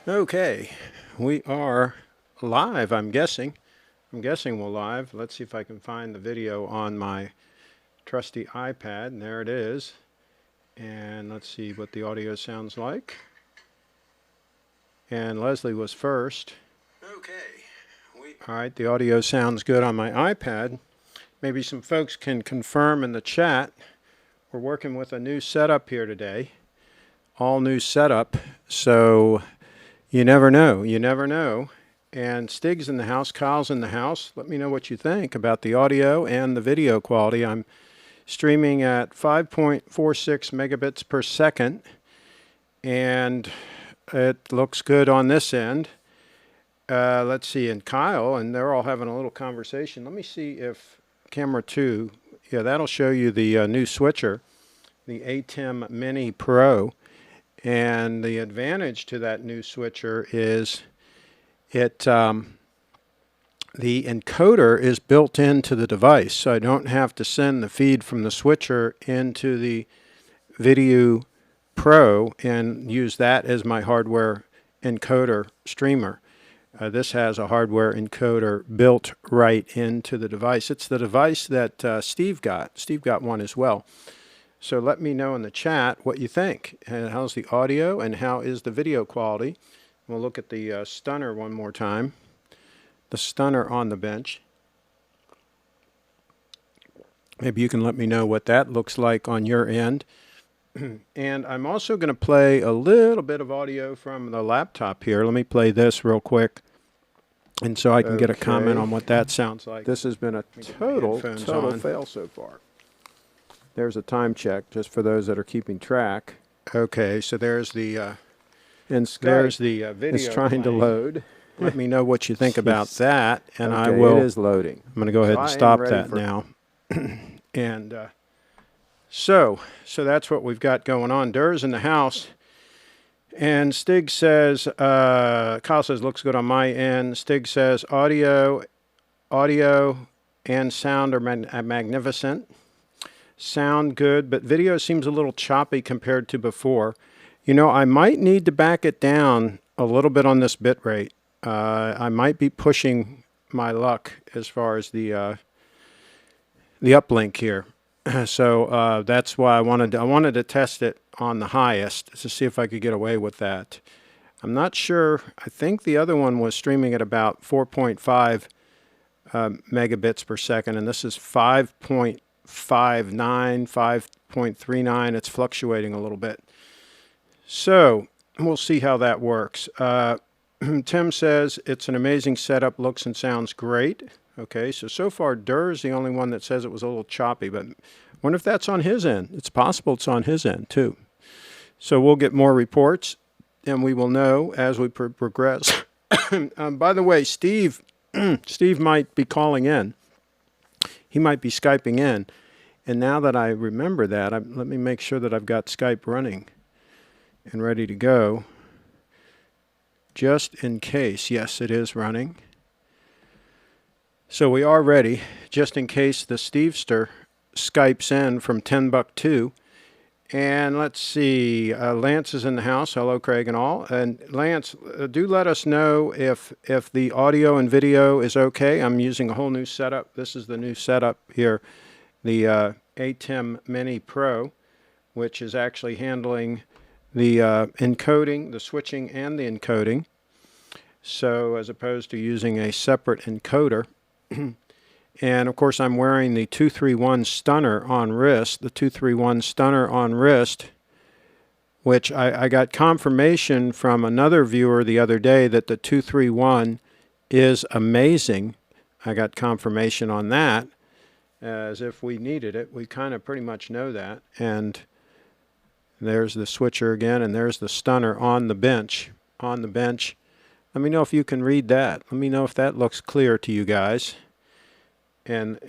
Okay, we are live, I'm guessing. I'm guessing we're live. Let's see if I can find the video on my trusty iPad. And there it is. And let's see what the audio sounds like. And Leslie was first. Okay. All right, the audio sounds good on my iPad. Maybe some folks can confirm in the chat. We're working with a new setup here today. All new setup. So you never know. You never know. And Stig's in the house. Kyle's in the house. Let me know what you think about the audio and the video quality. I'm streaming at 5.46 megabits per second. And it looks good on this end. Let's see. And Kyle, and they're all having a little conversation. Let me see if camera 2, yeah, that'll show you the new switcher, the ATEM Mini Pro. And the advantage to that new switcher is the encoder is built into the device, so I don't have to send the feed from the switcher into the Video Pro and use that as my hardware encoder streamer. This has a hardware encoder built right into the device. It's the device that Steve got. Steve got one as well. So let me know in the chat what you think. And how's the audio and how is the video quality? We'll look at the stunner one more time. The stunner on the bench. Maybe you can let me know what that looks like on your end. And I'm also going to play a little bit of audio from the laptop here. Let me play this real quick. And so I can get a comment on what that sounds like. This has been a total fail so far. There's a time check, just for those that are keeping track. Okay, so there's the there's the video. It's trying to load. Let me know what you think about that, and okay, I will. It is loading. I'm going to go ahead and stop that now. And so that's what we've got going on. Durr's in the house, and Stig says, Kyle says looks good on my end. Stig says audio and sound are magnificent. Sound good, but video seems a little choppy compared to before. You know, I might need to back it down a little bit on this bit rate. I might be pushing my luck as far as the uplink here. So that's why I wanted to test it on the highest to see if I could get away with that. I'm not sure. I think the other one was streaming at about 4.5 megabits per second, and this is 5.59, 5.39. It's fluctuating a little bit. So we'll see how that works. Tim says it's an amazing setup, looks and sounds great. Okay, so far Durr's the only one that says it was a little choppy, but I wonder if that's on his end. It's possible it's on his end too. So we'll get more reports and we will know as we progress. By the way, Steve might be calling in. He might be Skyping in. And now that I remember that, let me make sure that I've got Skype running and ready to go. Just in case. Yes, it is running. So we are ready, just in case the Stevester Skypes in from 10 buck 2. And let's see, Lance is in the house. Hello, Craig and all. And Lance, do let us know if the audio and video is okay. I'm using a whole new setup. This is the new setup here, the ATEM Mini Pro, which is actually handling the encoding, the switching, and the encoding. So as opposed to using a separate encoder. And of course I'm wearing the 231 stunner on wrist, the 231 stunner on wrist, which I got confirmation from another viewer the other day that the 231 is amazing. I got confirmation on that, as if we needed it. We kind of pretty much know that. And there's the switcher again, and there's the stunner on the bench. On the bench. Let me know if you can read that. Let me know if that looks clear to you guys. And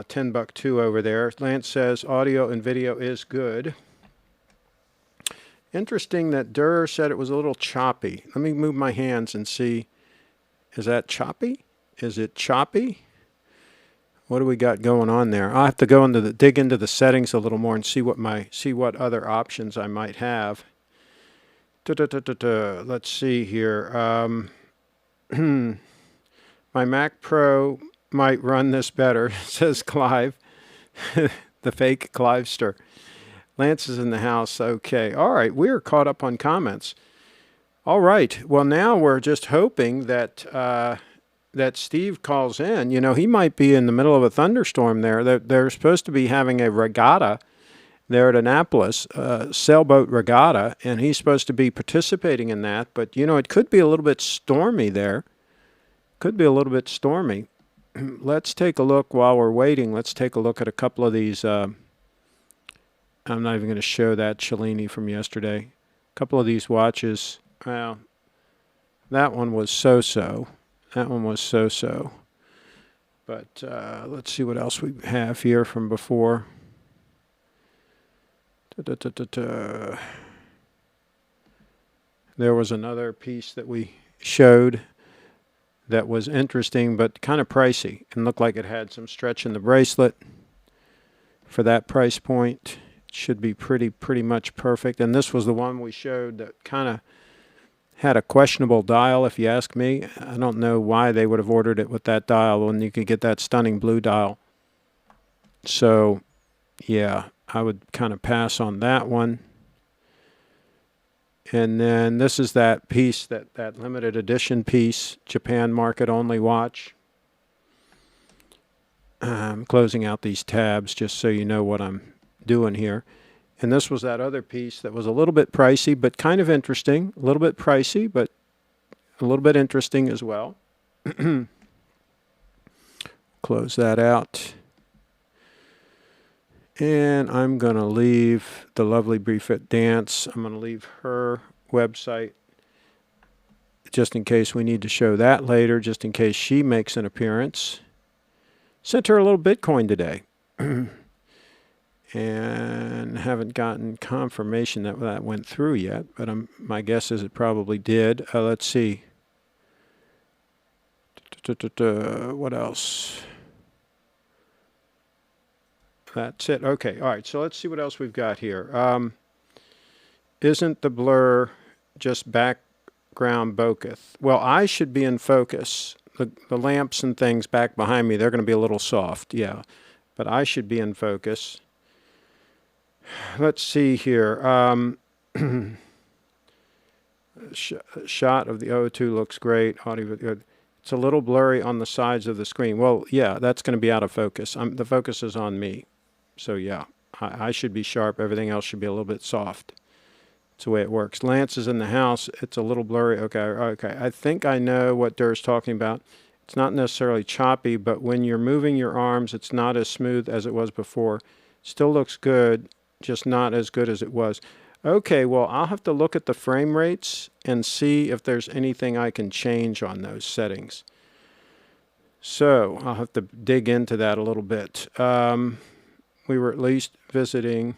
10 buck 2 over there. Lance says audio and video is good. Interesting that Durr said it was a little choppy. Let me move my hands and see. Is that choppy? Is it choppy? What do we got going on there? I'll have to go into dig into the settings a little more and see what other options I might have Let's see here. My Mac Pro might run this better, says Clive, the fake Clivester. Lance is in the house. Okay. All right. We're caught up on comments. All right. Well, now we're just hoping that that Steve calls in. You know, he might be in the middle of a thunderstorm there. They're supposed to be having a regatta there at Annapolis, sailboat regatta, and he's supposed to be participating in that. But, you know, it could be a little bit stormy there. Could be a little bit stormy. Let's take a look while we're waiting. Let's take a look at a couple of these. I'm not even going to show that Cellini from yesterday. A couple of these watches. Well, that one was so-so. That one was so-so. But let's see what else we have here from before. There was another piece that we showed that was interesting but kind of pricey and looked like it had some stretch in the bracelet. For that price point, it should be pretty much perfect. And this was the one we showed that kind of had a questionable dial, if you ask me. I don't know why they would have ordered it with that dial when you could get that stunning blue dial. So, yeah, I would kind of pass on that one. And then this is that piece, that limited edition piece, Japan market only watch. I'm closing out these tabs just so you know what I'm doing here. And this was that other piece that was a little bit pricey, but kind of interesting. A little bit pricey, but a little bit interesting as well. Close that out. And I'm going to leave the lovely Briefit Dance. I'm going to leave her website just in case we need to show that later, just in case she makes an appearance. Sent her a little Bitcoin today. And haven't gotten confirmation that that went through yet, but my guess is it probably did. Let's see. What else? That's it. Okay. All right. So let's see what else we've got here. Isn't the blur just background bokeh? Well, I should be in focus. The lamps and things back behind me, they're going to be a little soft. Yeah. But I should be in focus. Let's see here. Shot of the O2 looks great. Audio. It's a little blurry on the sides of the screen. Well, yeah, that's going to be out of focus. The focus is on me. So, yeah, I should be sharp. Everything else should be a little bit soft. That's the way it works. Lance is in the house. It's a little blurry. Okay. I think I know what Durr's talking about. It's not necessarily choppy, but when you're moving your arms, it's not as smooth as it was before. Still looks good, just not as good as it was. Okay, well, I'll have to look at the frame rates and see if there's anything I can change on those settings. So I'll have to dig into that a little bit. We were at least visiting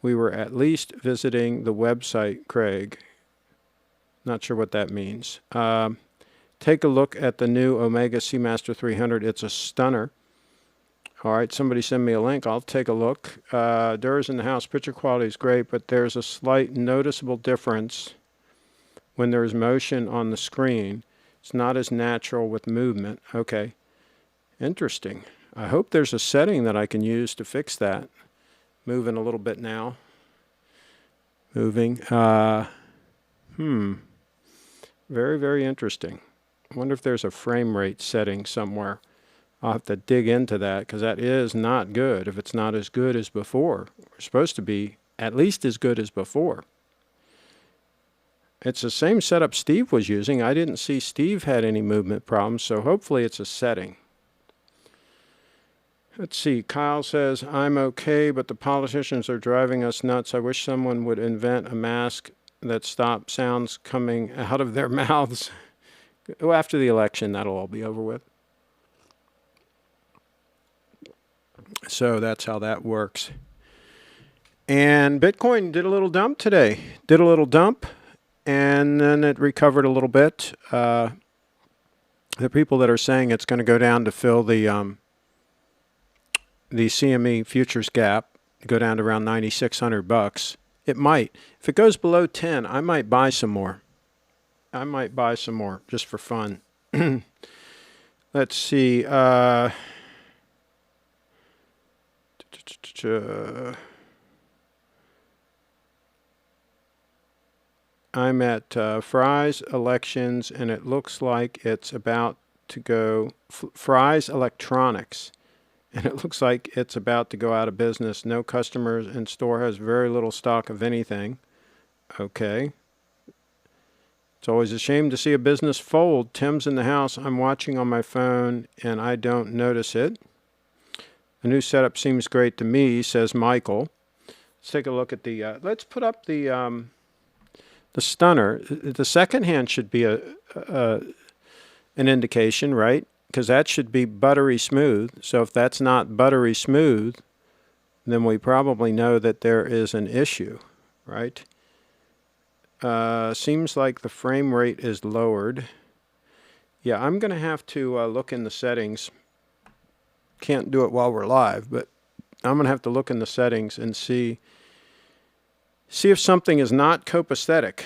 the website, Craig. Not sure what that means. Take a look at the new Omega Seamaster 300. It's a stunner. All right, somebody send me a link. I'll take a look. Durr's in the house. Picture quality is great, but there's a slight noticeable difference when there's motion on the screen. It's not as natural with movement. Okay, interesting. I hope there's a setting that I can use to fix that. Moving a little bit now. Moving. Very, very interesting. I wonder if there's a frame rate setting somewhere. I'll have to dig into that because that is not good if it's not as good as before. We're supposed to be at least as good as before. It's the same setup Steve was using. I didn't see Steve had any movement problems, so hopefully it's a setting. Let's see. Kyle says, I'm okay, but the politicians are driving us nuts. I wish someone would invent a mask that stops sounds coming out of their mouths. After the election, that'll all be over with. So that's how that works. And Bitcoin did a little dump today. And then it recovered a little bit. The people that are saying it's going to go down to fill the CME futures gap, go down to around $9,600. It might. If it goes below 10, I might buy some more. I might buy some more just for fun. Let's see. I'm at Fry's Elections, and it looks like it's about to go Fry's Electronics, and it looks like it's about to go out of business. No customers in store, has very little stock of anything. Okay. It's always a shame to see a business fold. Tim's in the house. I'm watching on my phone, and I don't notice it. The new setup seems great to me, says Michael. Let's take a look at the, let's put up the stunner. The second hand should be an indication, right? Because that should be buttery smooth. So if that's not buttery smooth, then we probably know that there is an issue, right? Seems like the frame rate is lowered. Yeah, I'm going to have to look in the settings. Can't do it while we're live, but I'm going to have to look in the settings and see if something is not copacetic.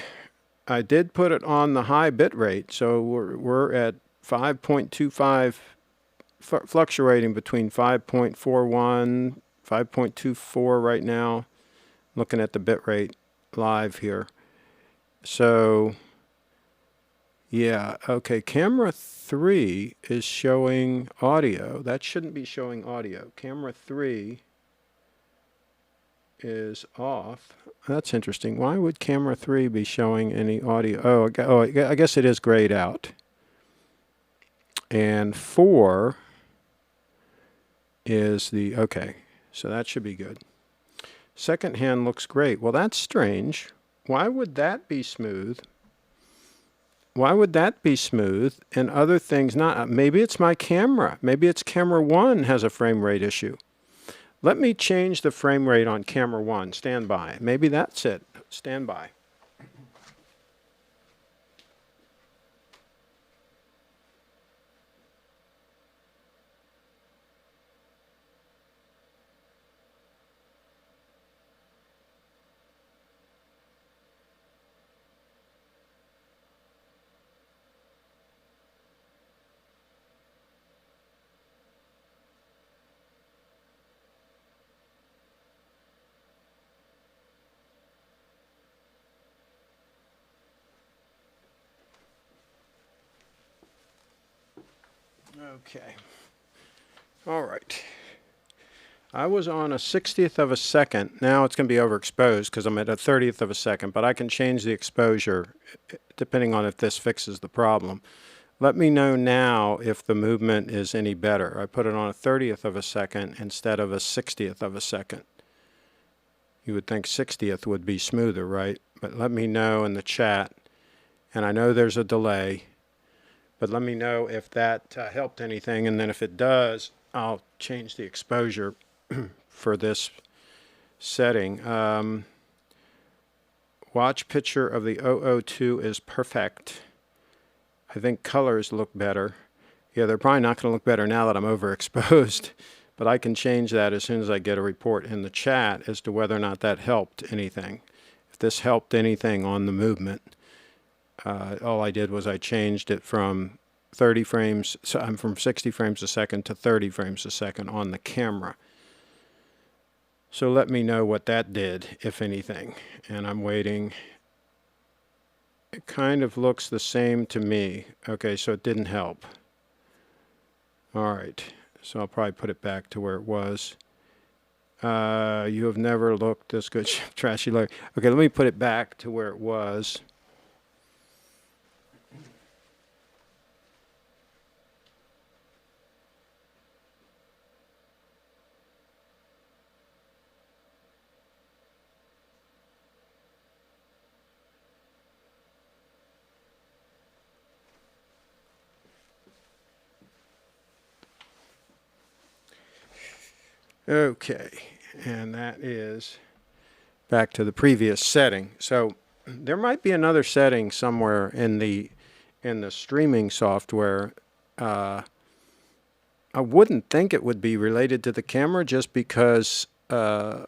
I did put it on the high bit rate, so we're at 5.25, fluctuating between 5.41, 5.24 right now. Looking at the bit rate live here. So, yeah, okay, camera 3 is showing audio. That shouldn't be showing audio. Camera 3 is off. That's interesting. Why would camera 3 be showing any audio? I guess it is grayed out. And 4 is the, okay, so that should be good. Second hand looks great. Well, that's strange. Why would that be smooth? Why would that be smooth and other things not? Maybe it's my camera. Maybe it's camera 1 has a frame rate issue. Let me change the frame rate on camera 1. Stand by. Maybe that's it. Stand by. Okay. All right. I was on a 60th of a second. Now it's going to be overexposed because I'm at a 30th of a second, but I can change the exposure depending on if this fixes the problem. Let me know now if the movement is any better. I put it on a 30th of a second instead of a 60th of a second. You would think 60th would be smoother, right? But let me know in the chat. And I know there's a delay, but let me know if that helped anything. And then if it does, I'll change the exposure for this setting. Watch picture of the 002 is perfect. I think colors look better. Yeah, they're probably not going to look better now that I'm overexposed, but I can change that as soon as I get a report in the chat as to whether or not that helped anything. If this helped anything on the movement, all I did was I changed it from 30 frames, so I'm from 60 frames a second to 30 frames a second on the camera. So let me know what that did, if anything. And I'm waiting. It kind of looks the same to me. Okay, so it didn't help. All right, so I'll probably put it back to where it was. You have never looked this good, Trashy Larry. Okay, let me put it back to where it was. Okay, and that is back to the previous setting. So there might be another setting somewhere in the streaming software. I wouldn't think it would be related to the camera just because you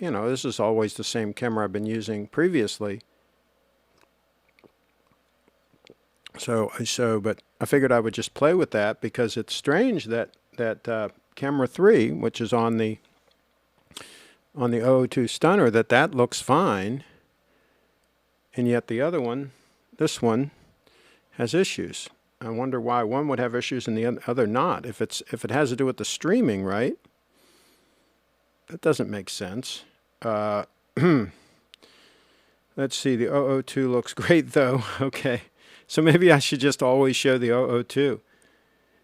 you know, this is always the same camera I've been using previously. But I figured I would just play with that because it's strange that camera 3, which is on the 002 stunner, that looks fine, and yet the other one, this one, has issues. I wonder why one would have issues and the other not. If it has to do with the streaming, right? That doesn't make sense. Let's see. The 002 looks great though. Okay, so maybe I should just always show the 002.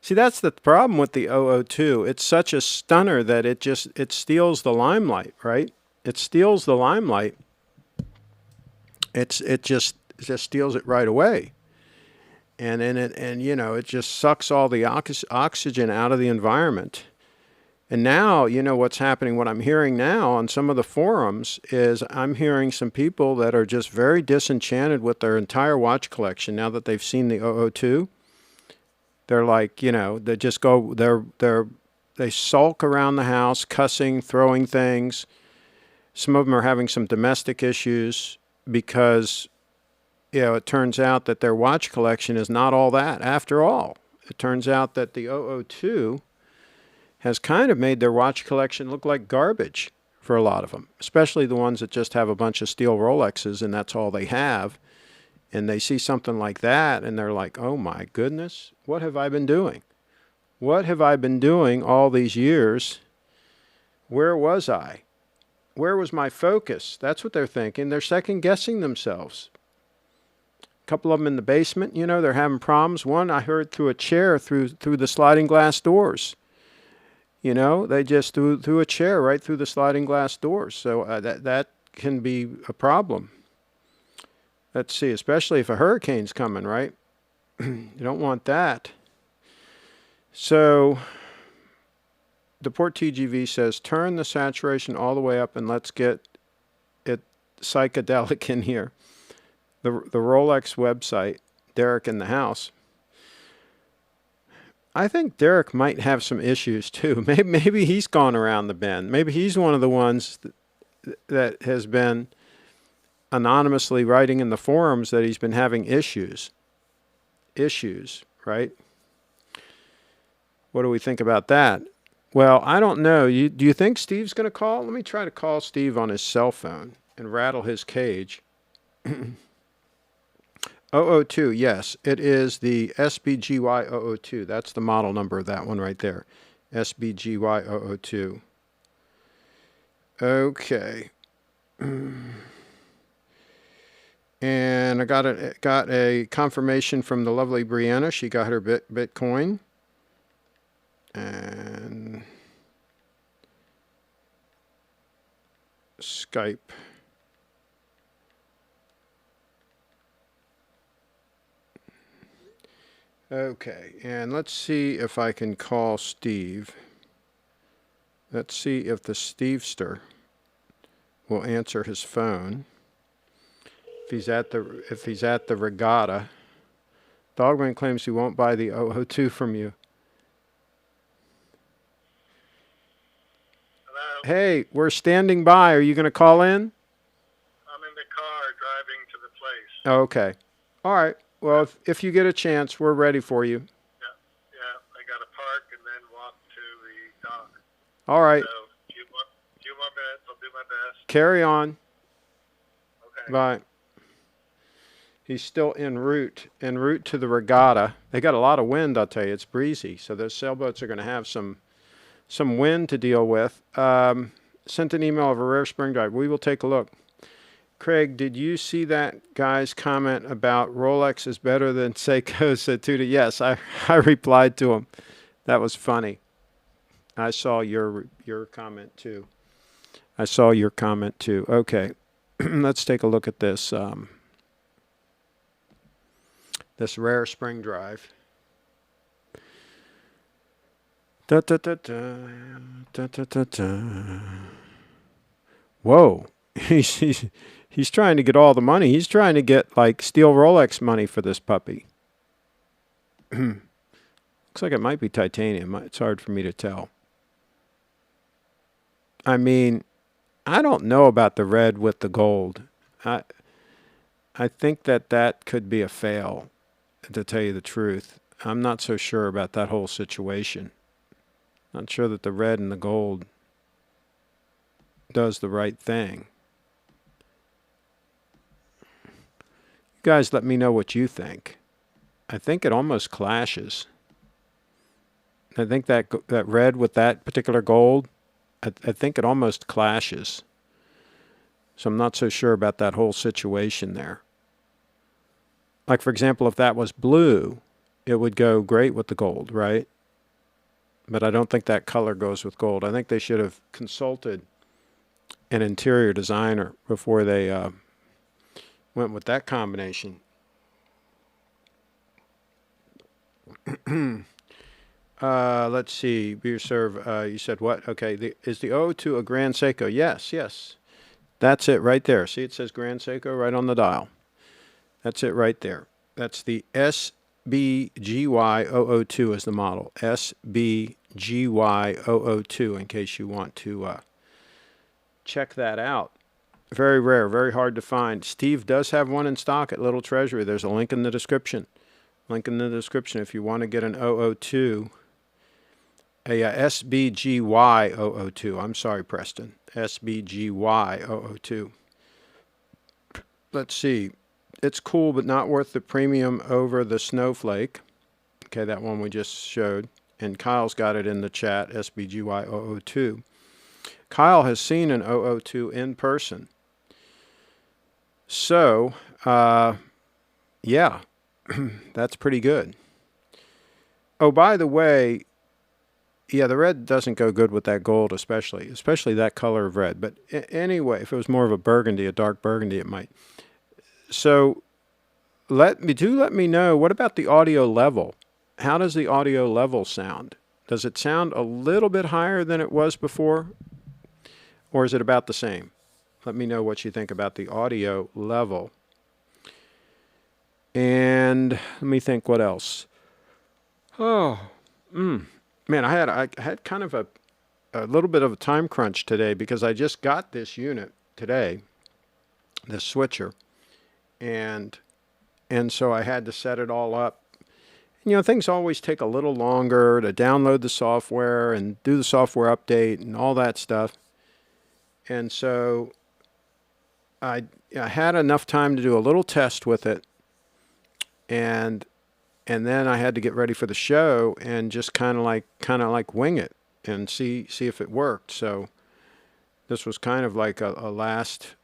See, that's the problem with the 002. It's such a stunner that it steals the limelight, right? It steals the limelight. It just steals it right away. And you know, it just sucks all the oxygen out of the environment. And now, you know, what's happening, what I'm hearing now on some of the forums is I'm hearing some people that are just very disenchanted with their entire watch collection now that they've seen the 002. They're like, you know, they just go, they sulk around the house, cussing, throwing things. Some of them are having some domestic issues because, you know, it turns out that their watch collection is not all that after all. It turns out that the 002 has kind of made their watch collection look like garbage for a lot of them, especially the ones that just have a bunch of steel Rolexes and that's all they have. And they see something like that and they're like, oh my goodness, what have I been doing? What have I been doing all these years? Where was I? Where was my focus? That's what they're thinking. They're second guessing themselves. A couple of them in the basement, you know, they're having problems. One I heard through a chair through the sliding glass doors. You know, they just threw a chair right through the sliding glass doors. So that can be a problem. Let's see, especially if a hurricane's coming, right? You don't want that. So the Port TGV says, turn the saturation all the way up and let's get it psychedelic in here. The Rolex website, Derek in the house. I think Derek might have some issues too. Maybe he's gone around the bend. Maybe he's one of the ones that has been anonymously writing in the forums that he's been having issues. Issues, right? What do we think about that? Well, I don't know. Do you think Steve's going to call? Let me try to call Steve on his cell phone and rattle his cage. 002, yes, it is the SBGY 002. That's the model number of that one right there. SBGY 002. Okay. And I got a confirmation from the lovely Brianna. She got her Bitcoin. And Skype. Okay, and let's see if I can call Steve. Let's see if the Stevester will answer his phone. If he's at the regatta. Dogman claims he won't buy the 002 from you. Hello? Hey, we're standing by. Are you going to call in? I'm in the car driving to the place. Oh, okay. All right. Well, if you get a chance, we're ready for you. Yeah, I got to park and then walk to the dock. All right. So, a few more minutes, I'll do my best. Carry on. Okay. Bye. He's still en route to the regatta. They got a lot of wind, I'll tell you. It's breezy, so those sailboats are going to have some wind to deal with. Sent an email of a rare spring drive. We will take a look. Craig, did you see that guy's comment about Rolex is better than Seiko's Satuda? Yes, I replied to him. That was funny. I saw your comment too. Okay, let's take a look at this this rare spring drive. Da, da, da, da, da, da, da, da. Whoa, he's trying to get all the money. He's trying to get like steel Rolex money for this puppy. Looks like it might be titanium. It's hard for me to tell. I mean, I don't know about the red with the gold. I I think that could be a fail, to tell you the truth. I'm not so sure about that whole situation. Not sure that the red and the gold does the right thing. You guys let me know what you think. I think it almost clashes. I think that red with that particular gold, I think it almost clashes. So I'm not so sure about that whole situation there. Like, for example, if that was blue, it would go great with the gold, right? But I don't think that color goes with gold. I think they should have consulted an interior designer before they went with that combination. Let's see. Beer serve. You said what? Okay. Is the 002 a Grand Seiko? Yes, yes. That's it right there. See, it says Grand Seiko right on the dial. That's it right there. That's the SBGY002 is the model. SBGY002, in case you want to check that out. Very rare, very hard to find. Steve does have one in stock at Little Treasury. There's a link in the description. Link in the description if you want to get an 002. A SBGY002. I'm sorry, Preston. SBGY002. Let's see. It's cool, but not worth the premium over the Snowflake. Okay, that one we just showed. And Kyle's got it in the chat, SBGY002. Kyle has seen an 002 in person. So, yeah, that's pretty good. Oh, by the way, yeah, the red doesn't go good with that gold, especially that color of red. But anyway, if it was more of a burgundy, a dark burgundy, it might. So let me know, what about the audio level? How does the audio level sound? Does it sound a little bit higher than it was before? Or is it about the same? Let me know what you think about the audio level. And let me think what else. Oh, man, I had kind of a little bit of a time crunch today because I just got this unit today, this switcher, and so I had to set it all up. You know, things always take a little longer to download the software and do the software update and all that stuff. And so I had enough time to do a little test with it, and then I had to get ready for the show and just kind of like wing it and see if it worked. So this was kind of like a last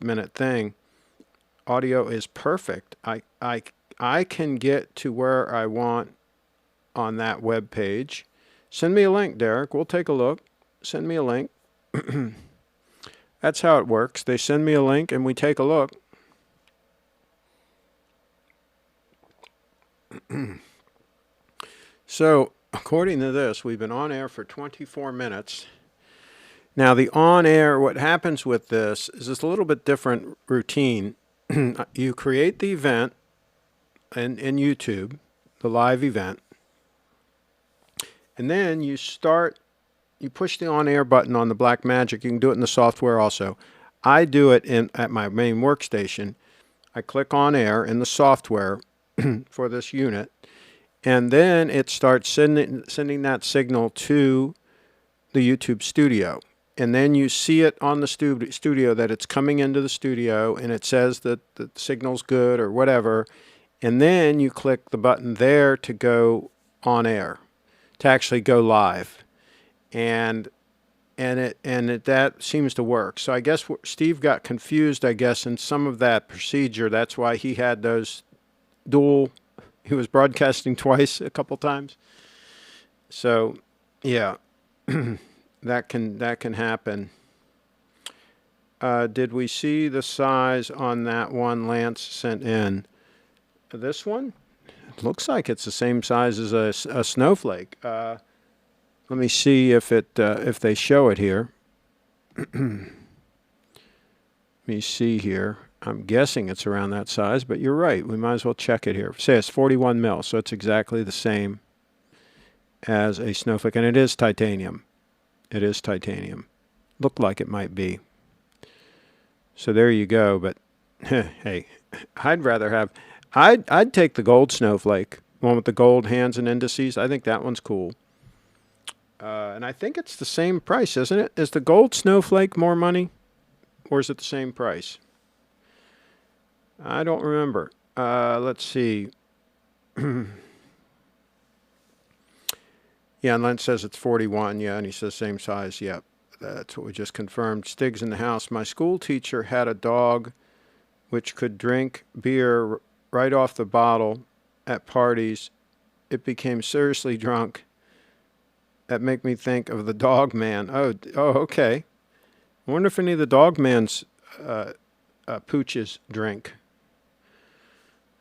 minute thing. Audio is perfect. I can get to where I want on that web page. Send me a link, Derek. We'll take a look. Send me a link. That's how it works. They send me a link and we take a look. So, according to this, we've been on air for 24 minutes. Now, the on air, what happens with this is it's a little bit different routine. You create the event in YouTube, the live event, and then you push the on air button on the black magic. You can do it in the software also. I do it at my main workstation. I click on air in the software for this unit, and then it starts sending that signal to the YouTube studio. And then you see it on the studio that it's coming into the studio, and it says that the signal's good or whatever. And then you click the button there to go on air, to actually go live. And that seems to work. So I guess Steve got confused, I guess, in some of that procedure. That's why he had those he was broadcasting twice a couple times. So, yeah. That can happen. Did we see the size on that one Lance sent in? This one? It looks like it's the same size as a snowflake. Let me see if they show it here. Let me see here. I'm guessing it's around that size, but you're right. We might as well check it here. Say it's 41 mil, so it's exactly the same as a snowflake, and it is titanium. It is titanium. looked like it might be. So there you go. But hey, I'd rather have. I'd take the gold snowflake, one with the gold hands and indices. I think that one's cool. And I think it's the same price, isn't it? Is the gold snowflake more money, or is it the same price? I don't remember. Let's see. Yeah, and Len says it's 41. Yeah, and he says same size. Yep, that's what we just confirmed. Stig's in the house. My school teacher had a dog which could drink beer right off the bottle at parties. It became seriously drunk. That make me think of the dog man. Oh, okay. I wonder if any of the dog man's pooches drink.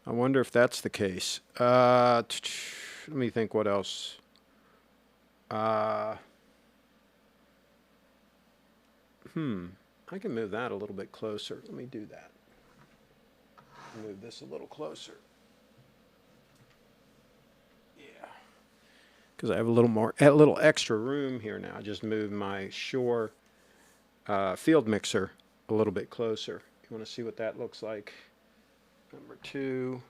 I wonder if that's the case. Let me think what else. I can move that a little bit closer. Let me do that. Move this a little closer. Yeah. Because I have a little extra room here now. I just moved my Shure field mixer a little bit closer. You want to see what that looks like? Number 2.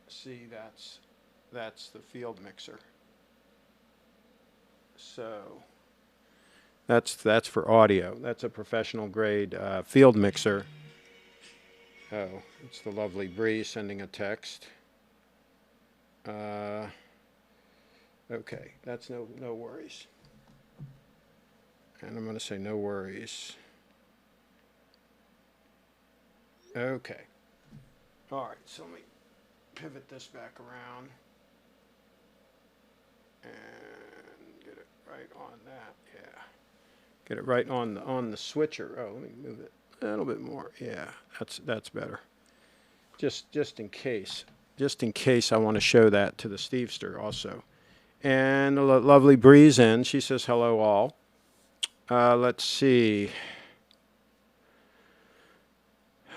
See, that's the field mixer. So that's for audio. That's a professional grade field mixer. Oh, it's the lovely Bree sending a text. Okay, that's no worries. And I'm going to say no worries. Okay. All right, so let me pivot this back around and get it right on that. Yeah. Get it right on the switcher. Oh, let me move it a little bit more. Yeah, that's better. Just in case. Just in case I want to show that to the Stevester also. And the lovely Breeze in. She says hello all. Let's see.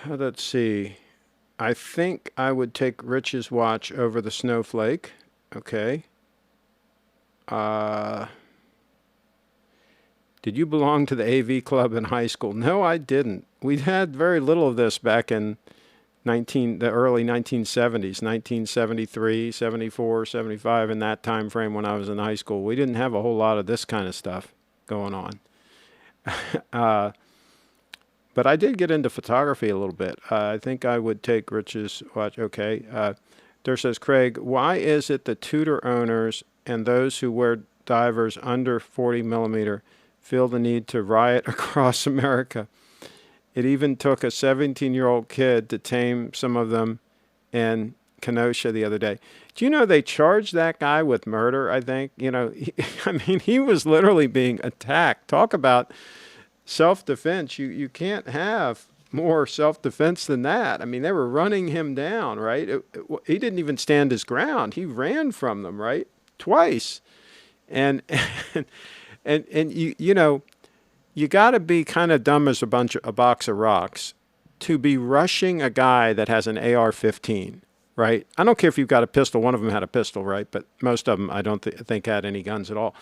Let's see. I think I would take Rich's watch over the Snowflake. Okay. Did you belong to the AV club in high school? No, I didn't. We had very little of this back in the early 1970s, 1973, 74, 75, in that time frame when I was in high school. We didn't have a whole lot of this kind of stuff going on. But I did get into photography a little bit. I think I would take Rich's watch. Okay. There says, Craig, why is it the Tudor owners and those who wear divers under 40 millimeter feel the need to riot across America? It even took a 17-year-old kid to tame some of them in Kenosha the other day. Do you know they charged that guy with murder, I think? You know, he was literally being attacked. Talk about self-defense. You can't have more self-defense than that. I mean, they were running him down, right? He didn't even stand his ground. He ran from them, right? Twice. And you know, you got to be kind of dumb as a box of rocks to be rushing a guy that has an AR-15, right? I don't care if you've got a pistol. One of them had a pistol, right? But most of them, I don't think had any guns at all.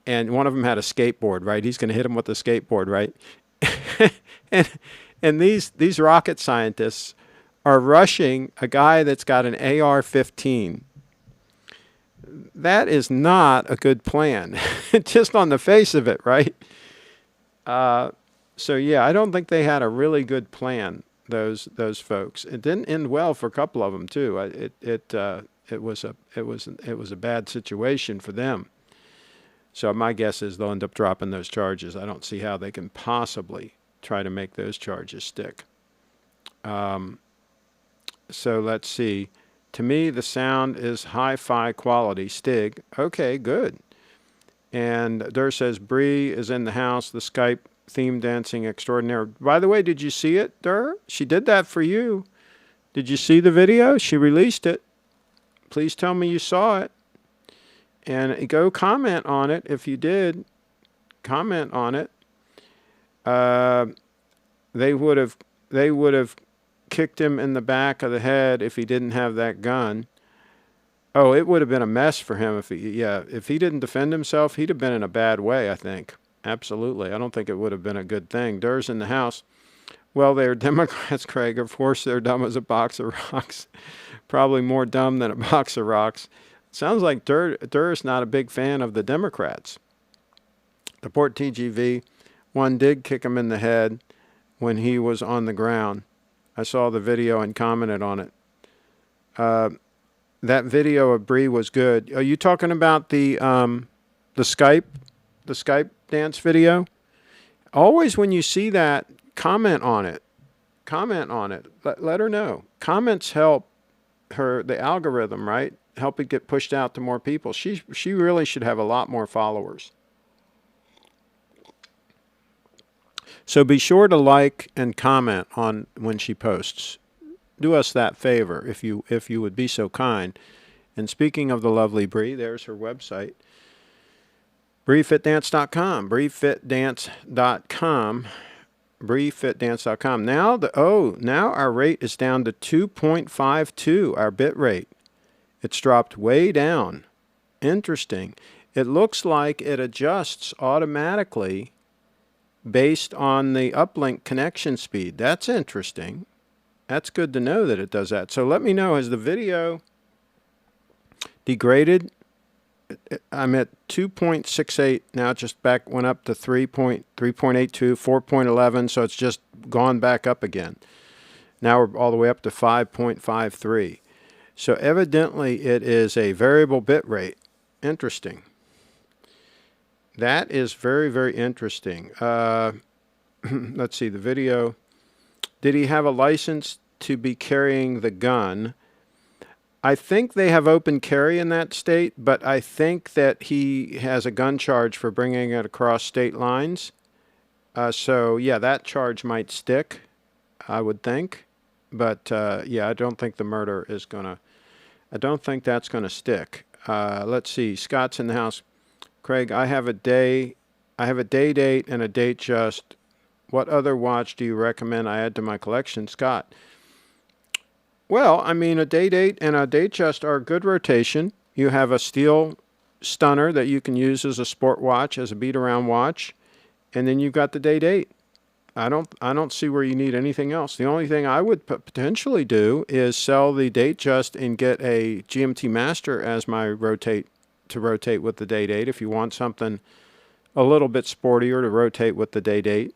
And one of them had a skateboard, right? He's going to hit him with the skateboard, right? and these rocket scientists are rushing a guy that's got an AR-15. That is not a good plan, just on the face of it, right? So yeah, I don't think they had a really good plan. Those folks. It didn't end well for a couple of them too. It was a bad situation for them. So my guess is they'll end up dropping those charges. I don't see how they can possibly try to make those charges stick. So let's see. To me, the sound is hi-fi quality. Stig. Okay, good. And Durr says, Bree is in the house. The Skype theme dancing extraordinaire. By the way, did you see it, Durr? She did that for you. Did you see the video? She released it. Please tell me you saw it. And go comment on it if you did. Comment on it. They would have kicked him in the back of the head if he didn't have that gun. Oh, it would have been a mess for him if he didn't defend himself, he'd have been in a bad way, I think. Absolutely. I don't think it would have been a good thing. Durr's in the house. Well, they're Democrats, Craig. Of course, they're dumb as a box of rocks. Probably more dumb than a box of rocks. Sounds like Durr's not a big fan of the Democrats. The Port TGV one did kick him in the head when he was on the ground. I saw the video and commented on it. That video of Bree was good. Are you talking about the Skype dance video? Always when you see that, comment on it. Comment on it. Let her know. Comments help the algorithm, right? Help it get pushed out to more people. She really should have a lot more followers. So be sure to like and comment on when she posts. Do us that favor if you would be so kind. And speaking of the lovely Bree, there's her website. BreeFitDance.com. BreeFitDance.com. BreeFitDance.com. Now our rate is down to 2.52, our bit rate. It's dropped way down. Interesting. It looks like it adjusts automatically based on the uplink connection speed. That's interesting. That's good to know that it does that. So let me know, has the video degraded? I'm at 2.68 now, just went up to 3.82, 4.11, so it's just gone back up again. Now we're all the way up to 5.53. So evidently it is a variable bit rate. Interesting. That is very, very interesting. Let's see, the video. Did he have a license to be carrying the gun? I think they have open carry in that state, but I think that he has a gun charge for bringing it across state lines. So, yeah, that charge might stick, I would think. But, yeah, I don't think the murder is going to... I don't think that's going to stick. Let's see. Scott's in the house. Craig, I have a day date and a date just. What other watch do you recommend I add to my collection, Scott? Well, I mean, a day date and a date just are good rotation. You have a steel stunner that you can use as a sport watch, as a beat-around watch, and then you've got the day date. I don't see where you need anything else. The only thing I would potentially do is sell the date just and get a GMT Master as my rotate with the day date if you want something a little bit sportier to rotate with the day date.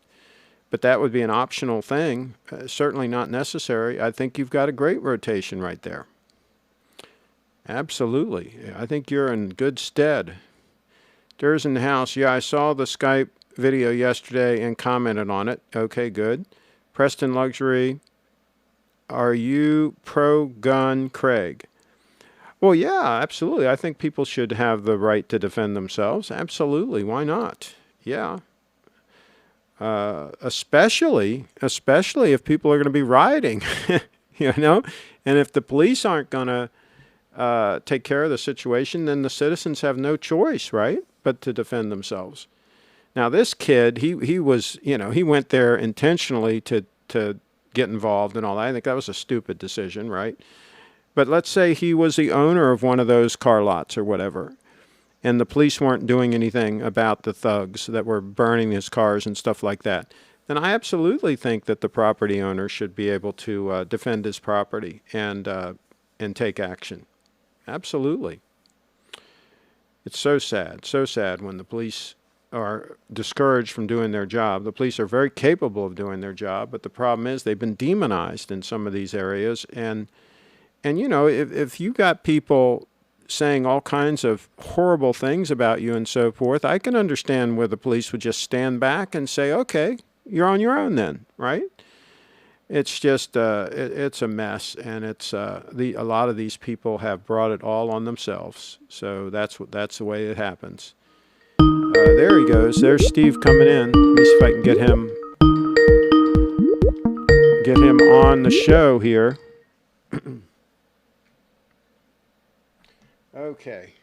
But that would be an optional thing, certainly not necessary. I think you've got a great rotation right there. Absolutely. I think you're in good stead. Durr's in the house. Yeah, I saw the Skype video yesterday and commented on it. Okay, good. Preston Luxury. Are you pro-gun, Craig? Well, yeah, absolutely. I think people should have the right to defend themselves. Absolutely. Why not? Yeah. Especially if people are going to be rioting, you know, and if the police aren't going to take care of the situation, then the citizens have no choice, right, but to defend themselves. Now, this kid, he was, you know, he went there intentionally to get involved and all that. I think that was a stupid decision, right? But let's say he was the owner of one of those car lots or whatever, and the police weren't doing anything about the thugs that were burning his cars and stuff like that, then I absolutely think that the property owner should be able to defend his property and take action. Absolutely. It's so sad when the police are discouraged from doing their job. The police are very capable of doing their job, but the problem is they've been demonized in some of these areas. And you know, if you got people saying all kinds of horrible things about you and so forth, I can understand where the police would just stand back and say, okay, you're on your own then, right? It's just, it's a mess, and it's a lot of these people have brought it all on themselves. So that's the way it happens. There he goes. There's Steve coming in. Let me see if I can get him on the show here. Okay,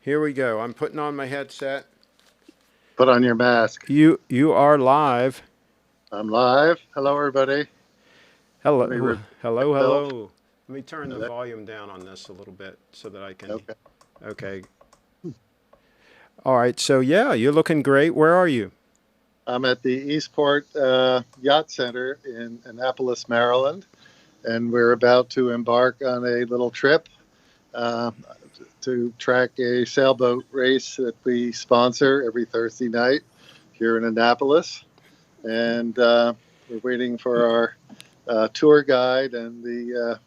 here we go. I'm putting on my headset. Put on your mask. You are live. I'm live. Hello, everybody. Hello. Let me turn the volume down on this a little bit so that I can. Okay. Okay. All right. So yeah, you're looking great. Where are you? I'm at the Eastport Yacht Center in Annapolis, Maryland, and we're about to embark on a little trip uh, to track a sailboat race that we sponsor every Thursday night here in Annapolis. And we're waiting for our tour guide and the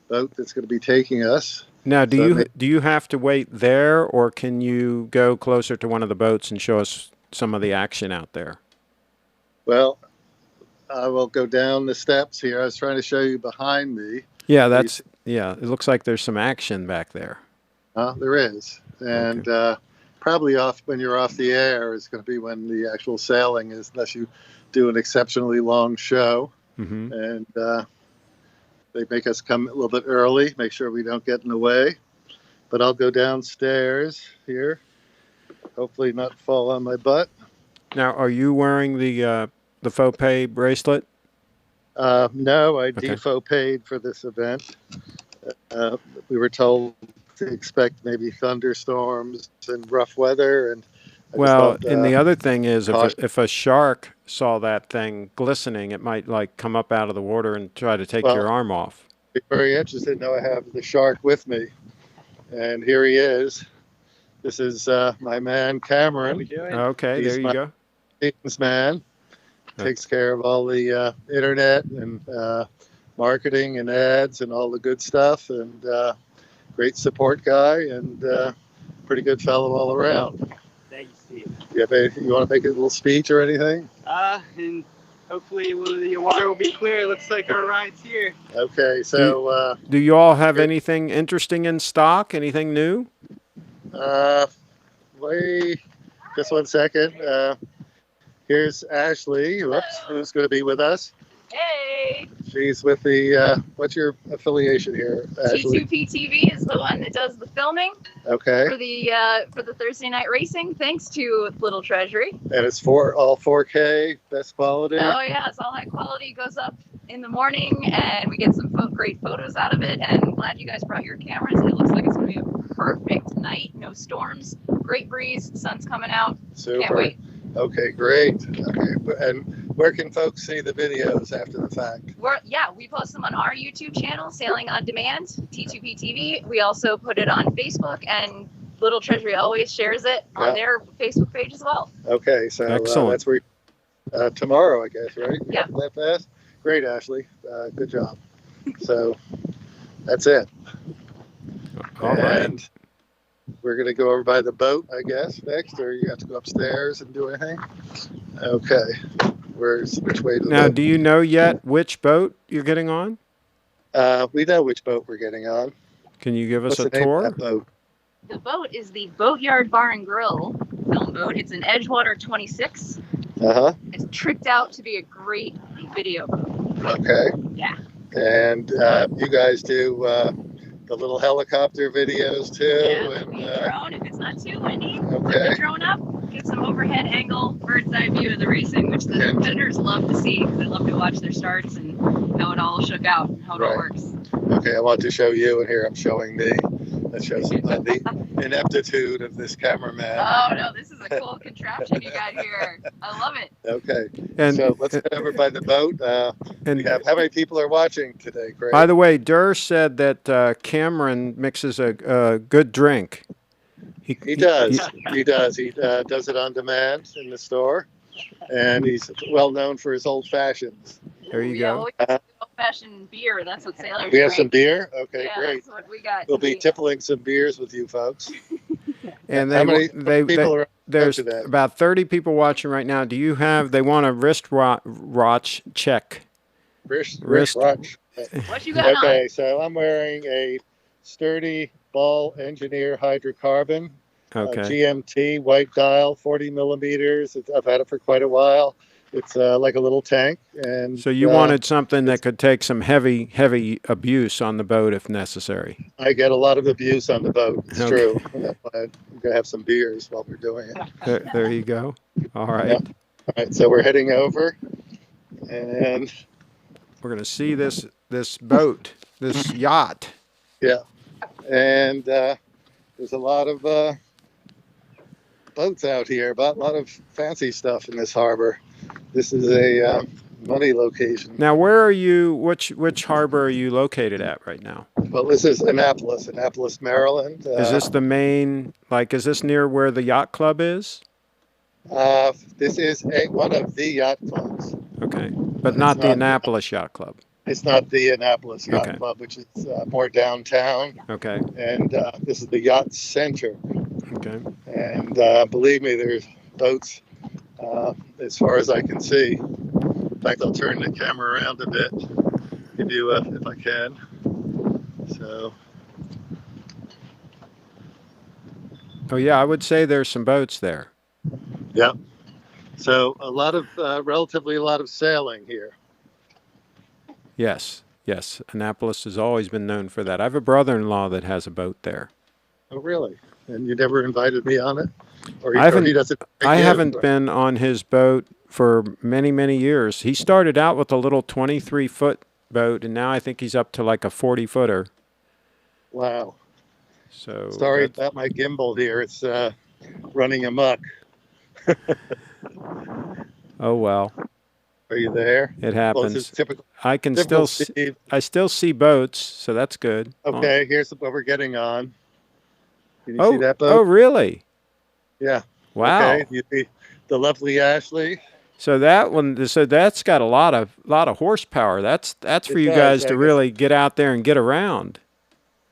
boat that's going to be taking us. Now, So do you have to wait there, or can you go closer to one of the boats and show us some of the action out there? well, I will go down the steps here. I was trying to show you behind me. Yeah, it looks like there's some action back there. There is. And Okay. probably off when you're off the air is going to be when the actual sailing is, unless you do an exceptionally long show. Mm-hmm. And they make us come a little bit early, make sure we don't get in the way. But I'll go downstairs here, hopefully not fall on my butt. Now, are you wearing the faux pay bracelet? No, I Okay. defo paid for this event. We were told to expect maybe thunderstorms and rough weather, and I just Well, thought, and the other thing is, caution. if a shark saw that thing glistening, it might like come up out of the water and try to take your Well, arm off. be very interested. Now I have the shark with me, and here he is. This is my man Cameron. Okay, He's there you my go. maintenance man. Takes care of all the internet and marketing and ads and all the good stuff, and great support guy, and pretty good fellow all around. Thank you, Steve. You want to make a little speech or anything? And hopefully the water will be clear. It looks like our ride's here. Okay, so Do you all have anything interesting in stock? Anything new? wait just one second. Here's Ashley, who's going to be with us. Hey! She's with the, what's your affiliation here, Ashley? T2P TV is the one that does the filming Okay, for the Thursday night racing, thanks to Little Treasury. and it's all 4K, best quality. Oh yeah, it's all high quality, goes up in the morning, and we get some great photos out of it, and I'm glad you guys brought your cameras. It looks like it's going to be a perfect night, no storms, great breeze, sun's coming out, Super. can't wait. Okay, great. Okay, and where can folks see the videos after the fact? We post them on our YouTube channel, Sailing on Demand, T2P TV. We also put it on Facebook, and Little Treasury always shares it on their Facebook page as well. Okay, so Excellent. that's where tomorrow, I guess, right? Yeah. That fast? Great, Ashley. Good job. So that's it. All right. And we're going to go over by the boat, I guess, next, or you have to go upstairs and do anything? Okay. Which way to the Now, boat? do you know yet which boat you're getting on? We know which boat we're getting on. Can you give us What's a the name of tour? that boat? The boat is the Boatyard Bar and Grill film boat. It's an Edgewater 26. Uh-huh. It's tricked out to be a great video boat. Okay. Yeah. And you guys do the little helicopter videos too? Yeah, And, we drone if it's not too windy. Put okay. the drone up, get some overhead angle, bird's eye view of the racing, which the competitors love to see because they love to watch their starts and how it all shook out, how it all Right. works. Okay, I want to show you, and here I'm showing me. That shows the ineptitude of this cameraman. Oh no, this is a cool contraption you got here. I love it. Okay, And so let's head over by the boat. and How many people are watching today, Craig? by the way, Durr said that Cameron mixes a good drink. He does. He does. He does it on demand in the store, and he's well known for his old fashions. There you Yeah, go. well, we got old-fashioned beer. That's what sailors We have drink. some beer. Okay, Yeah, great. that's what we got. We'll be tippling some beers with you folks. And How many they people are there's today? about 30 people watching right now. Do you have? They want a watch check. Wrist watch. What you got on? Okay, so I'm wearing a sturdy Ball Engineer hydrocarbon Okay. GMT white dial, 40 millimeters. I've had it for quite a while. It's like a little tank, and So you wanted something that could take some heavy abuse on the boat if necessary. I get a lot of abuse on the boat. It's Okay. true. That's why I'm gonna have some beers while we're doing it. All There you go. All right. Yeah. right, so we're heading over, and We're going to see this boat. this yacht. Yeah, and there's a lot of boats out here, but a lot of fancy stuff in this harbor. This is a money location. Now, where are you? Which harbor are you located at right now? Well, this is Annapolis, Maryland. Is this the main? Like, is this near where the yacht club is? This is one of the yacht clubs. Okay, but not the Annapolis Yacht Club. It's not the Annapolis Yacht Okay. Club, which is more downtown. Okay. And this is the Yacht Center. Okay. And believe me, there's boats as far as I can see. In fact, I'll turn the camera around a bit, if I can. So. Oh yeah, I would say there's some boats there. Yeah. So relatively a lot of sailing here. Yes. Yes. Annapolis has always been known for that. I have a brother-in-law that has a boat there. Oh, really? And you never invited me on it? Or I haven't- he doesn't. I haven't been on his boat for many, many years. He started out with a little 23-foot boat, and now I think he's up to like a 40-footer. Wow. So Sorry that's- about my gimbal here. It's running amok. Oh well, Are you there? it Well, happens. this is typical. I can typical still Steve. I still see boats, so that's good. Okay, here's what we're getting on. Can you Oh, see that oh boat? really? Yeah. Wow. Okay. You see the lovely Ashley. So that one, so that's got a lot of horsepower. That's for It you does, guys I to guess. really get out there and get around.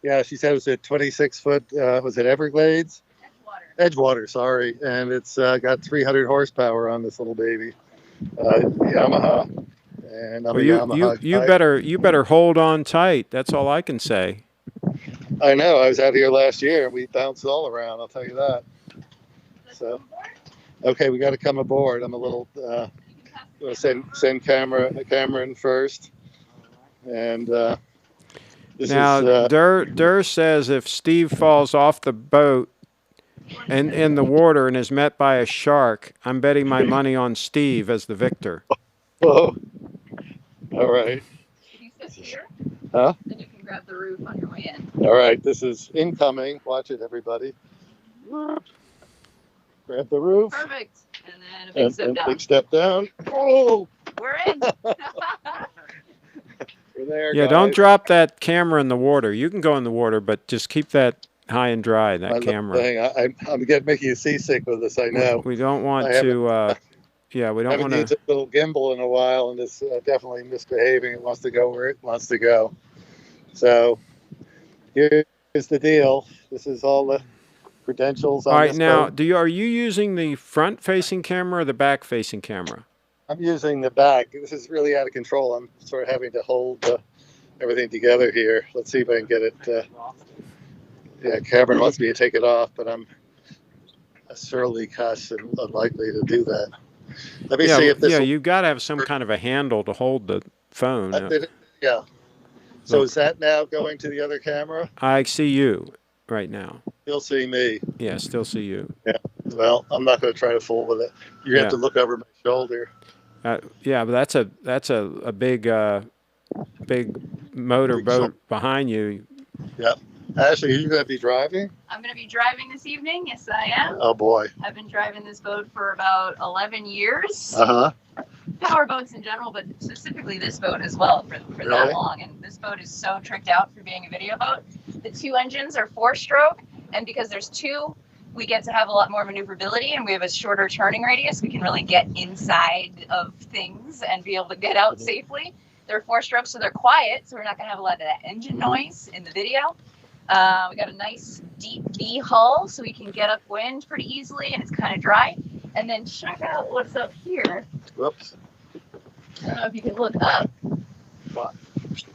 Yeah, she said it was a 26-foot. Was it Everglades? Edgewater, sorry, and it's got 300 horsepower on this little baby, Yamaha, and I'm Well, a Yamaha guy. you better hold on tight. That's all I can say. I know. I was out here last year. We bounced all around. I'll tell you that. So, okay, we got to come aboard. I'm a little. Send Cameron first, and this Now, is. Durr says if Steve falls off the boat and in the water and is met by a shark, I'm betting my money on Steve as the victor. Whoa. All right. If you sit here, Huh? then you can grab the roof on your way in. All right. This is incoming. Watch it, everybody. Grab the roof. Perfect. And then a big step And down. big step down. Oh, We're in. we're there. Yeah, guys. don't drop that camera in the water. You can go in the water, but just keep that high and dry, I that love camera. saying, I'm making you seasick with this. I know. We don't want I haven't- to, yeah, we I don't haven't want used to. a little gimbal in a while, and it's definitely misbehaving. It wants to go where it wants to go. So here's the deal. This is all the credentials on All right, this now, boat. are you using the front-facing camera or the back-facing camera? I'm using the back. This is really out of control. I'm sort of having to hold everything together here. Let's see if I can get it. Yeah, Cameron wants me to take it off, but I'm a surly cuss and unlikely to do that. Let me see if this. Yeah, you've got to have some kind of a handle to hold the phone. Yeah. So is that now going to the other camera? I see you right now. You'll see me. Yeah, still see you. Well, I'm not going to try to fool with it. You have to look over my shoulder. Yeah, but that's a big motor Big boat behind you. Yep. Ashley, are you going to be driving? I'm going to be driving this evening. Yes, I am. Oh boy. I've been driving this boat for about 11 years. Uh huh. Power boats in general, but specifically this boat as well for Really? that long. And this boat is so tricked out for being a video boat. The two engines are 4-stroke, and because there's two, we get to have a lot more maneuverability, and we have a shorter turning radius. We can really get inside of things and be able to get out safely. They're 4-stroke, so they're quiet, so we're not going to have a lot of that engine noise in the video. We got a nice deep V hull, so we can get upwind pretty easily, and it's kind of dry. And then check out what's up here. Whoops. I don't know if you can look up, What?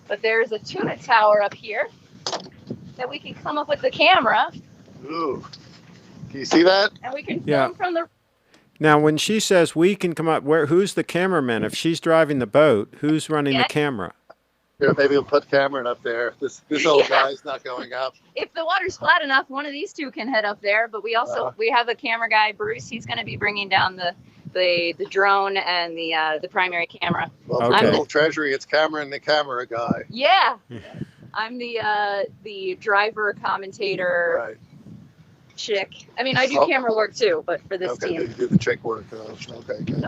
but there's a tuna tower up here that we can come up with the camera, Ooh. Can you see that? and we can film Yeah. from the. Now, when she says we can come up, who's the cameraman? If she's driving the boat, who's running the Yeah. camera? Here, maybe we'll put Cameron up there. This old guy's not going up. If the water's flat enough, one of these two can head up there. But we also we have a camera guy, Bruce. He's going to be bringing down the drone and the primary camera. Well, Okay. for Local Treasury, it's Cameron, the camera guy. Yeah. I'm the driver commentator Right. chick. I mean, I do Oh. camera work too, but for this Okay, you team. do the chick work. Okay, good.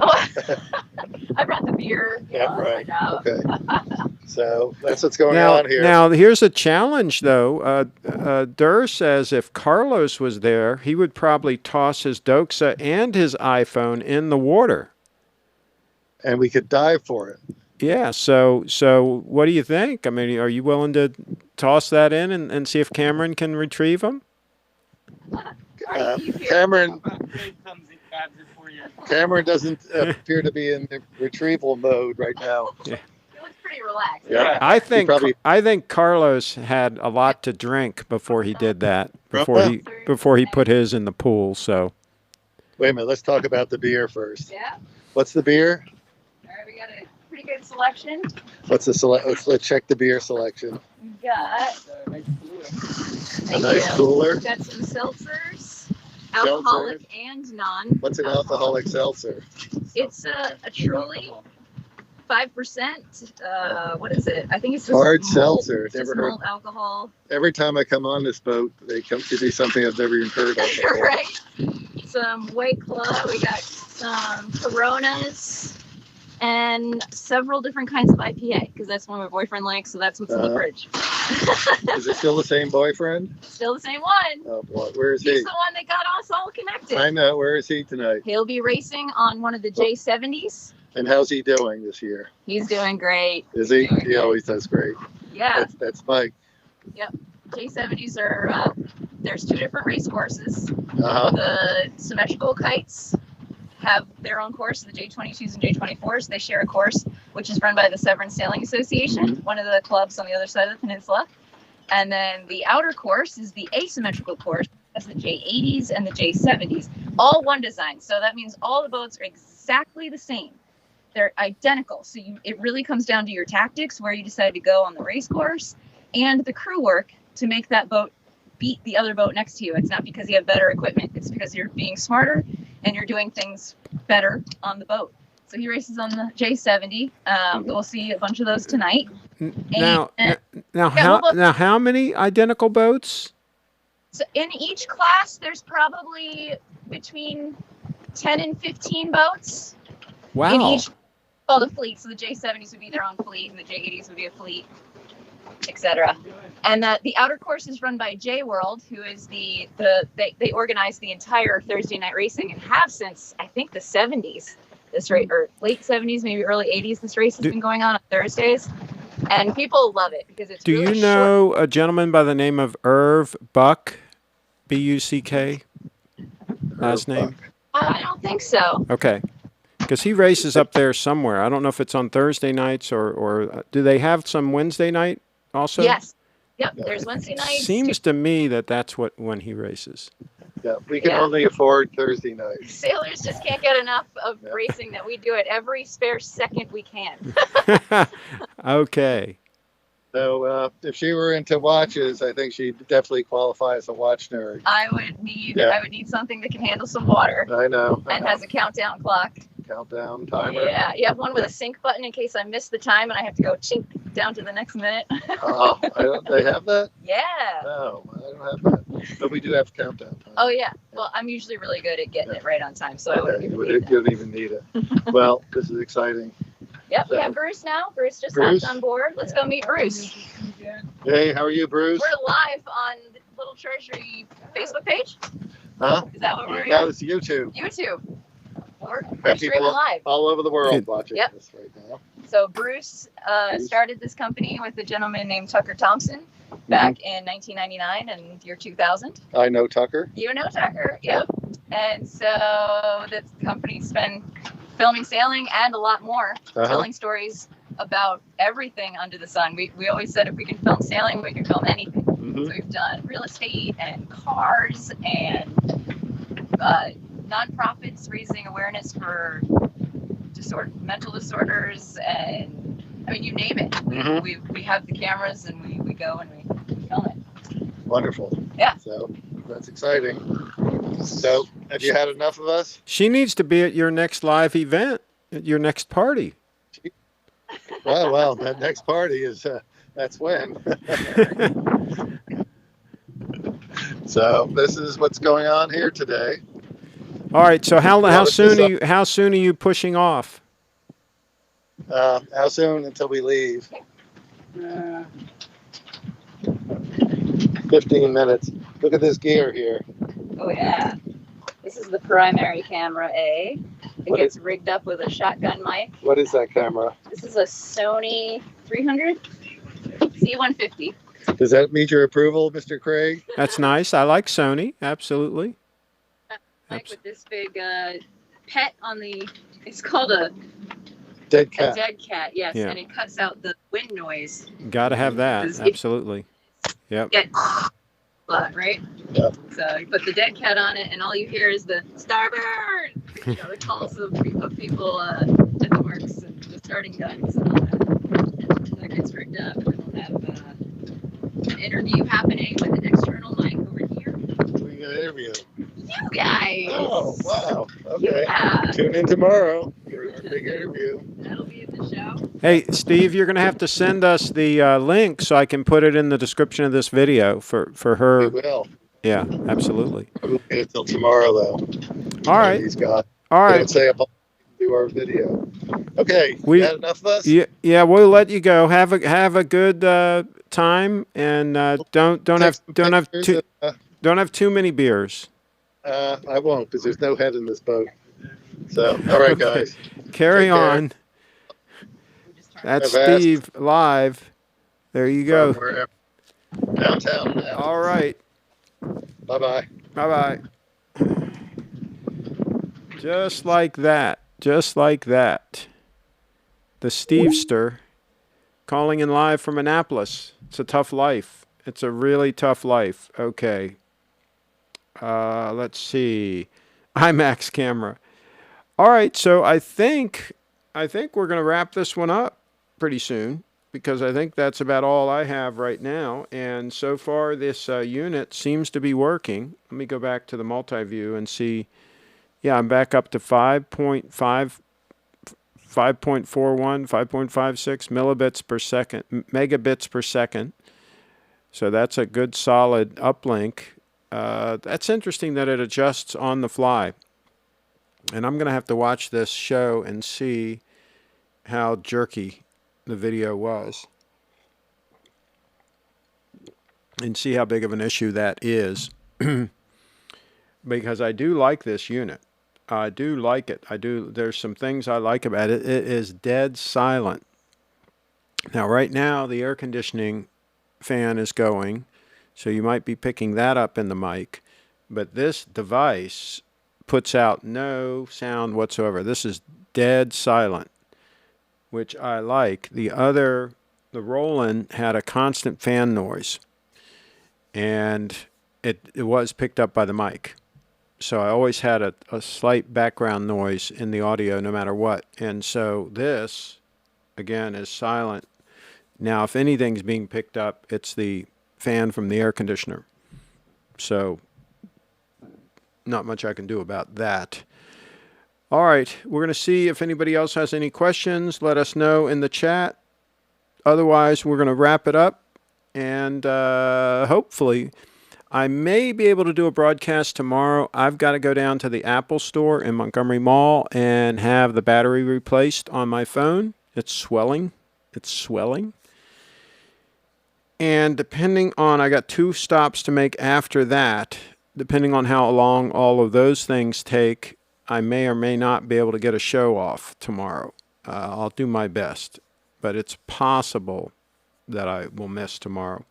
I brought the beer. Yeah, that's right. my job. Okay. So that's what's going Now, on here. now here's a challenge, though. Durr says if Carlos was there, he would probably toss his Doxa and his iPhone in the water. And we could dive for it. Yeah. So what do you think? I mean, are you willing to toss that in and see if Cameron can retrieve them? Cameron Craig comes and grabs it for you. Cameron doesn't appear to be in the retrieval mode right now. He looks pretty relaxed. Yeah. I think probably- I think Carlos had a lot to drink before he did that. Before he put his in the pool. So Wait a minute. Let's talk about the beer first. Yeah. What's the beer? All right, we got a pretty good selection. What's the select? Let's check the beer selection. We got A nice cooler. We've got some seltzers, alcoholic and non. What's an alcoholic seltzer? It's a Truly 5%. What is it? I think it's just Hard malt, seltzer. just Never heard. malt alcohol. Every time I come on this boat, they come give me something I've never even heard of before. Right. Some White Claw. We got some Coronas and several different kinds of IPA because that's what my boyfriend likes. So that's what's in the fridge. Is it still the same boyfriend? Still the same one. Oh boy, where is He's he? the one that got us all connected. I know. Where is he tonight? He'll be racing on one of the J70s. And how's he doing this year? He's doing great. Is he? He always does great. Yeah, That's Mike. J70s are, there's two different race courses. Uh-huh. The symmetrical kites have their own course, the J22s and J24s. They share a course, which is run by the Severn Sailing Association, one of the clubs on the other side of the peninsula. And then the outer course is the asymmetrical course. That's the J80s and the J70s, all one design. So that means all the boats are exactly the same. They're identical. So it really comes down to your tactics, where you decide to go on the race course, and the crew work to make that boat beat the other boat next to you. It's not because you have better equipment. It's because you're being smarter and you're doing things better on the boat. So he races on the J70. We'll see a bunch of those tonight. now how many identical boats? So in each class, there's probably between 10 and 15 boats. Wow. In each, the fleet. So the J70s would be their own fleet, and the J80s would be a fleet, etc. And the outer course is run by J World, who is they organize the entire Thursday night racing and have since I think the 70s. This race, or late 70s, maybe early 80s. This race has been going on Thursdays, and people love it because it's. Do really you know a gentleman by the name of Irv Buck, B-U-C-K? Last name? I don't think so. Okay. Because he races up there somewhere. I don't know if it's on Thursday nights or do they have some Wednesday night also? Yes. Yep. There's Wednesday nights. Seems to me that's when he races. Yeah, we can only afford Thursday nights. Sailors just can't get enough of racing that we do it every spare second we can. Okay. So if she were into watches, I think she'd definitely qualify as a watch nerd. I would need something that can handle some water I know. and has a countdown clock. Countdown timer. Yeah, you have one with a sync button in case I miss the time and I have to go chink down to the next minute. Oh, they have that? Yeah. No, I don't have that. But we do have countdown time. Oh yeah. Well, I'm usually really good at getting it right on time, so I wouldn't Okay, even you need that. don't even need it. Well, this is exciting. Yep, we have Bruce now. Bruce just Bruce? hopped on board. Let's go meet Bruce. Hey, how are you, Bruce? We're live on the Little Treasury Facebook page. Huh? Is that what we're That was YouTube. YouTube. We're Got streaming people live. all over the world watching Yep. this right now. So Bruce started this company with a gentleman named Tucker Thompson back in 1999 and year 2000. I know Tucker. You know Tucker, yep. And so the company's been filming sailing and a lot more, telling stories about everything under the sun. We always said if we can film sailing, we can film anything. Mhm. So we've done real estate and cars and nonprofits raising awareness for mental disorders, and I mean, you name it. Mhm. We have the cameras and we go and we film it. Wonderful. Yeah. So that's exciting. So have you had enough of us? She needs to be at your next live event, at your next party. Well, that next party is That's when. So this is what's going on here today. All right. So how Well, how soon are you pushing off? how soon until we leave? 15 minutes. Look at this gear here. Oh yeah. This is the primary camera A. It gets rigged up with a shotgun mic. What is that camera? This is a Sony 300 C150. Does that meet your approval, Mr. Craig? That's nice. I like Sony. Absolutely. Mic with this big pet on the. It's called a Dead cat. dead cat. Yes, Yeah. and it cuts out the wind noise. Got to have that. It's- Absolutely. Yep. Get right. Yep. So you put the dead cat on it, and all you hear is the starboard. The calls of people at the works and the starting guns and all that. So that gets rigged up, and then we'll have an interview happening with an external mic over here. We got an interview. You guys. Oh, wow. Okay. Yeah. Tune in tomorrow for our big interview. That'll be in the show. Hey, Steve, you're going to have to send us the link so I can put it in the description of this video for We her. will. Yeah, absolutely. We'll get it till tomorrow, though. All right. These guys. All Don't right. say about do our video. Okay. We- You had enough of us? Yeah, we'll let you go. Have a good time, and don't Take some have pictures, don't have too many beers. I won't, because there's no head in this boat. So, all right, guys. Carry Take care. on. That's Have asked. Steve live. There you go. From wherever. Downtown. Now. All right. Bye-bye. Bye bye. Just like that. Just like that. The Stevester calling in live from Annapolis. It's a tough life. It's a really tough life. Okay. Let's see. IMAX camera. All right. So I think we're going to wrap this one up pretty soon, because I think that's about all I have right now. And so far, this unit seems to be working. Let me go back to the multi-view and see. Yeah, I'm back up to 5.5, 5.41, 5.56 millibits per second, megabits per second. So that's a good solid uplink. That's interesting that it adjusts on the fly. And I'm going to have to watch this show and see how jerky the video was, and see how big of an issue that is. Because I do like this unit. I do like it. There's some things I like about it. It is dead silent. Now, right now, the air conditioning fan is going, so you might be picking that up in the mic. But this device puts out no sound whatsoever. This is dead silent, which I like. The Roland had a constant fan noise, and it was picked up by the mic. So I always had a slight background noise in the audio no matter what. And so this, again, is silent. Now, if anything's being picked up, it's the fan from the air conditioner. So not much I can do about that. All right, we're going to see if anybody else has any questions. Let us know in the chat. Otherwise, we're going to wrap it up. And hopefully, I may be able to do a broadcast tomorrow. I've got to go down to the Apple store in Montgomery Mall and have the battery replaced on my phone. It's swelling. It's swelling. And depending on, I got 2 stops to make after that. Depending on how long all of those things take, I may or may not be able to get a show off tomorrow. I'll do my best, but it's possible that I will miss tomorrow.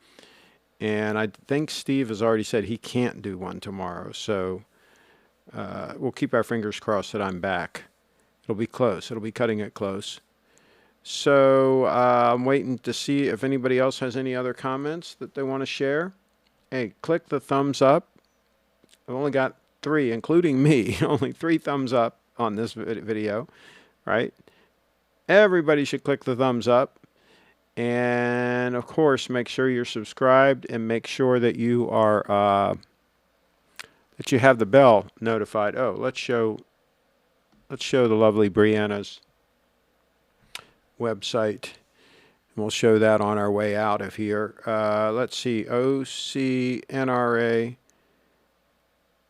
And I think Steve has already said he can't do one tomorrow, so we'll keep our fingers crossed that I'm back. It'll be close. It'll be cutting it close. So I'm waiting to see if anybody else has any other comments that they want to share. Hey, click the thumbs up. I've only got 3, including me, only 3 thumbs up on this video, right? Everybody should click the thumbs up. And, of course, make sure you're subscribed and make sure that you are, that you have the bell notified. Oh, let's show the lovely Brianna's website. We'll show that on our way out of here. Let's see. OCNRA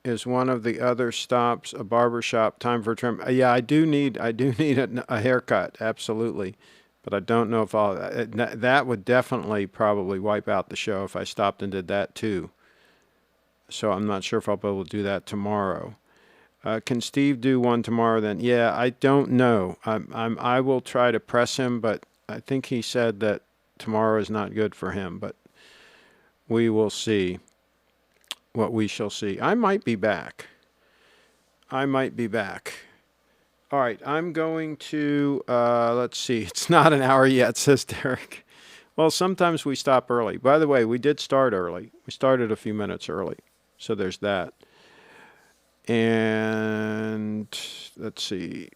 is one of the other stops, a barber shop, time for trim. Yeah, I do need a haircut, absolutely. But I don't know if that would definitely probably wipe out the show if I stopped and did that too. So I'm not sure if I'll be able to do that tomorrow. Can Steve do one tomorrow then? Yeah, I don't know. I will try to press him, but I think he said that tomorrow is not good for him, but we will see what we shall see. I might be back. All right, I'm going to, let's see. It's not an hour yet, says Derek. Well, sometimes we stop early. By the way, we did start early. We started a few minutes early. So there's that. And let's see.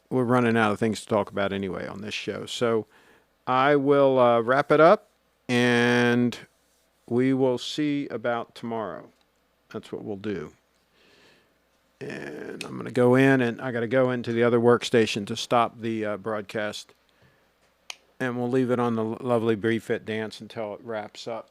We're running out of things to talk about anyway on this show. So I will wrap it up, and we will see about tomorrow. That's what we'll do. And I'm going to go in, and I got to go into the other workstation to stop the broadcast. And we'll leave it on the lovely BreFit dance until it wraps up.